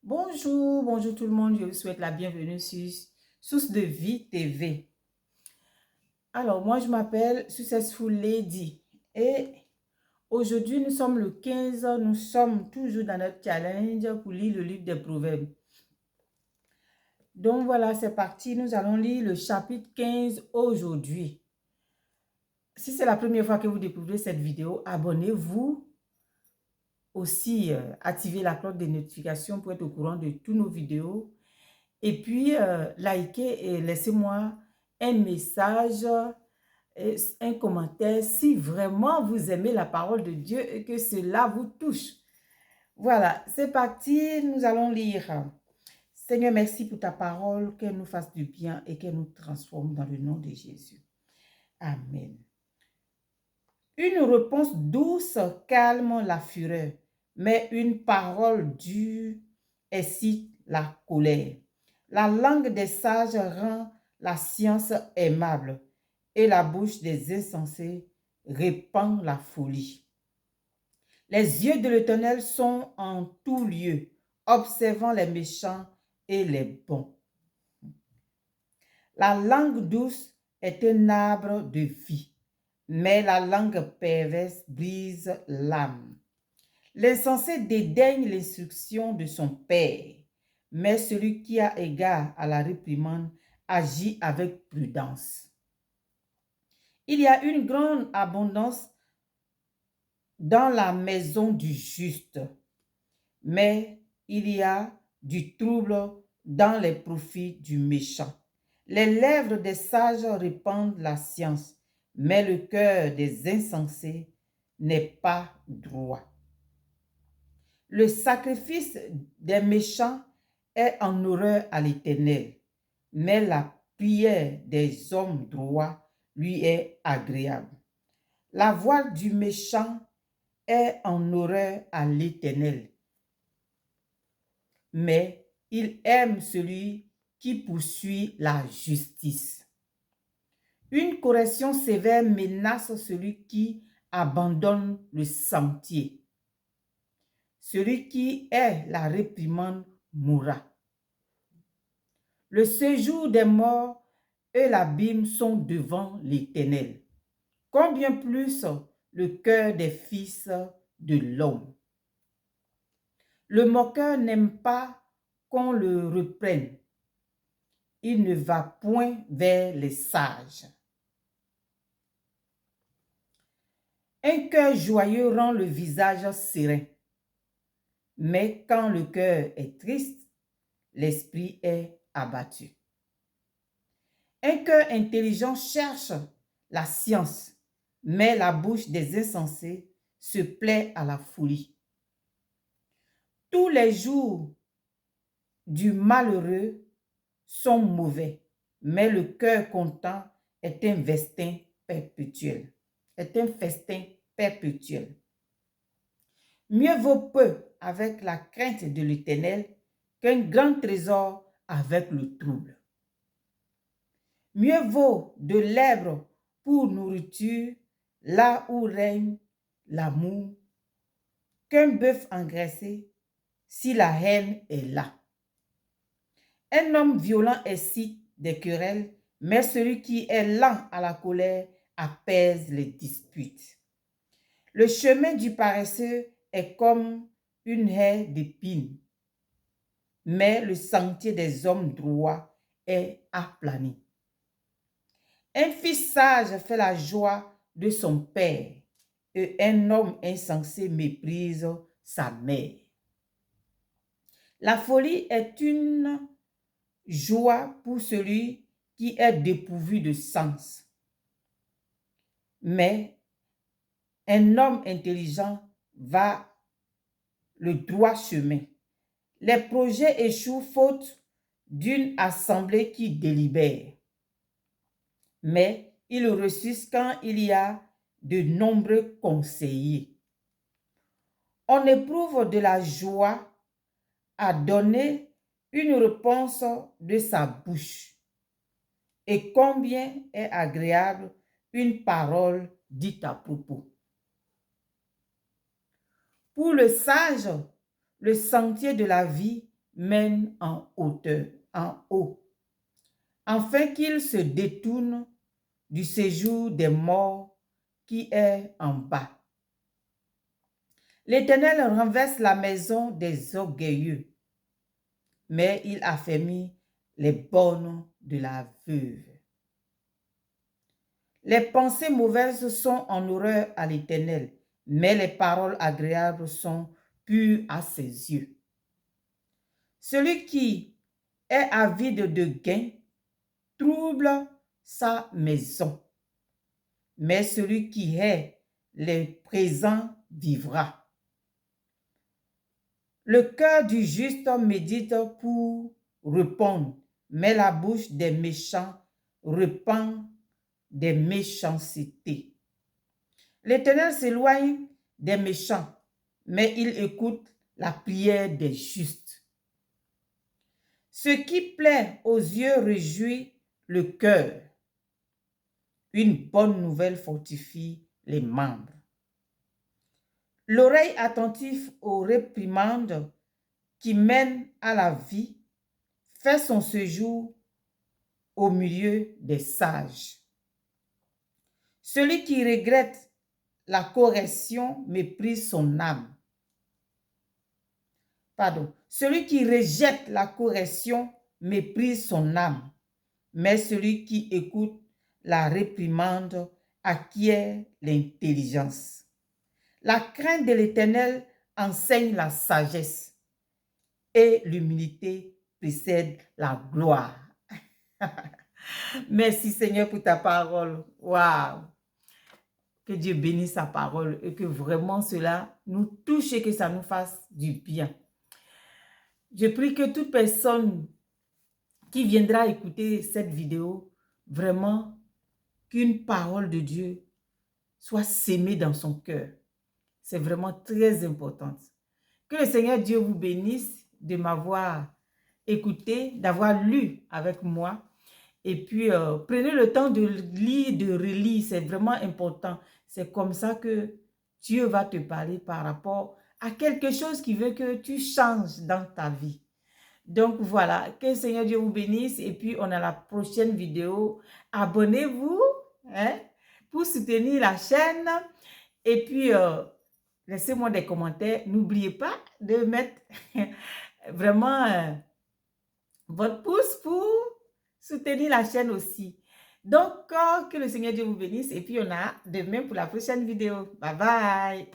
Bonjour, bonjour tout le monde. Je vous souhaite la bienvenue sur Source de Vie TV. Alors, moi, je m'appelle Successful Lady et aujourd'hui, nous sommes le 15. Nous sommes toujours dans notre challenge pour lire le livre des Proverbes. Donc, voilà, c'est parti. Nous allons lire le chapitre 15 aujourd'hui. Si c'est la première fois que vous découvrez cette vidéo, abonnez-vous. Aussi, activez la cloche de notification pour être au courant de toutes nos vidéos. Et puis, likez et laissez-moi un message, un commentaire si vraiment vous aimez la parole de Dieu et que cela vous touche. Voilà, c'est parti, nous allons lire. Seigneur, merci pour ta parole, qu'elle nous fasse du bien et qu'elle nous transforme dans le nom de Jésus. Amen. Une réponse douce calme la fureur, mais une parole dure excite la colère. La langue des sages rend la science aimable et la bouche des insensés répand la folie. Les yeux de l'Éternel sont en tout lieu, observant les méchants et les bons. La langue douce est un arbre de vie, mais la langue perverse brise l'âme. L'insensé dédaigne l'instruction de son père, mais celui qui a égard à la réprimande agit avec prudence. Il y a une grande abondance dans la maison du juste, mais il y a du trouble dans les profits du méchant. Les lèvres des sages répandent la science, mais le cœur des insensés n'est pas droit. Le sacrifice des méchants est en horreur à l'Éternel, mais la prière des hommes droits lui est agréable. La voix du méchant est en horreur à l'Éternel, mais il aime celui qui poursuit la justice. Une correction sévère menace celui qui abandonne le sentier. Celui qui est la réprimande mourra. Le séjour des morts et l'abîme sont devant l'Éternel. Combien plus le cœur des fils de l'homme. Le moqueur n'aime pas qu'on le reprenne. Il ne va point vers les sages. Un cœur joyeux rend le visage serein. Mais quand le cœur est triste, l'esprit est abattu. Un cœur intelligent cherche la science, mais la bouche des insensés se plaît à la folie. Tous les jours du malheureux sont mauvais, mais le cœur content est un festin perpétuel. Mieux vaut peu avec la crainte de l'Éternel qu'un grand trésor avec le trouble. Mieux vaut de l'herbe pour nourriture là où règne l'amour qu'un bœuf engraissé si la haine est là. Un homme violent excite des querelles, mais celui qui est lent à la colère apaise les disputes. Le chemin du paresseux est comme une haie d'épines, mais le sentier des hommes droits est aplani. Un fils sage fait la joie de son père, et un homme insensé méprise sa mère. La folie est une joie pour celui qui est dépourvu de sens. Mais un homme intelligent va le droit chemin. Les projets échouent faute d'une assemblée qui délibère. Mais ils réussissent quand il y a de nombreux conseillers. On éprouve de la joie à donner une réponse de sa bouche. Et combien est agréable une parole dite à propos. Pour le sage, le sentier de la vie mène en hauteur, en haut, afin qu'il se détourne du séjour des morts qui est en bas. L'Éternel renverse la maison des orgueilleux, mais il affermit les bornes de la veuve. Les pensées mauvaises sont en horreur à l'Éternel, mais les paroles agréables sont pures à ses yeux. Celui qui est avide de gain trouble sa maison, mais celui qui hait les présents vivra. Le cœur du juste médite pour répondre, mais la bouche des méchants répand des méchancetés. L'Éternel s'éloigne des méchants, mais il écoute la prière des justes. Ce qui plaît aux yeux réjouit le cœur. Une bonne nouvelle fortifie les membres. L'oreille attentive aux réprimandes qui mènent à la vie fait son séjour au milieu des sages. Celui qui regrette la correction méprise son âme. Celui qui rejette la correction méprise son âme, mais celui qui écoute la réprimande acquiert l'intelligence. La crainte de l'Éternel enseigne la sagesse et l'humilité précède la gloire. Merci Seigneur pour ta parole. Waouh! Que Dieu bénisse sa parole et que vraiment cela nous touche et que ça nous fasse du bien. Je prie que toute personne qui viendra écouter cette vidéo, vraiment qu'une parole de Dieu soit sémée dans son cœur. C'est vraiment très important. Que le Seigneur Dieu vous bénisse de m'avoir écouté, d'avoir lu avec moi. Et puis, prenez le temps de lire, de relire. C'est vraiment important. C'est comme ça que Dieu va te parler par rapport à quelque chose qui veut que tu changes dans ta vie. Donc, voilà. Que le Seigneur Dieu vous bénisse. Et puis, on a la prochaine vidéo. Abonnez-vous pour soutenir la chaîne. Et puis, laissez-moi des commentaires. N'oubliez pas de mettre vraiment votre pouce pour soutenir la chaîne aussi. Donc, que le Seigneur Dieu vous bénisse. Et puis, on a demain pour la prochaine vidéo. Bye bye.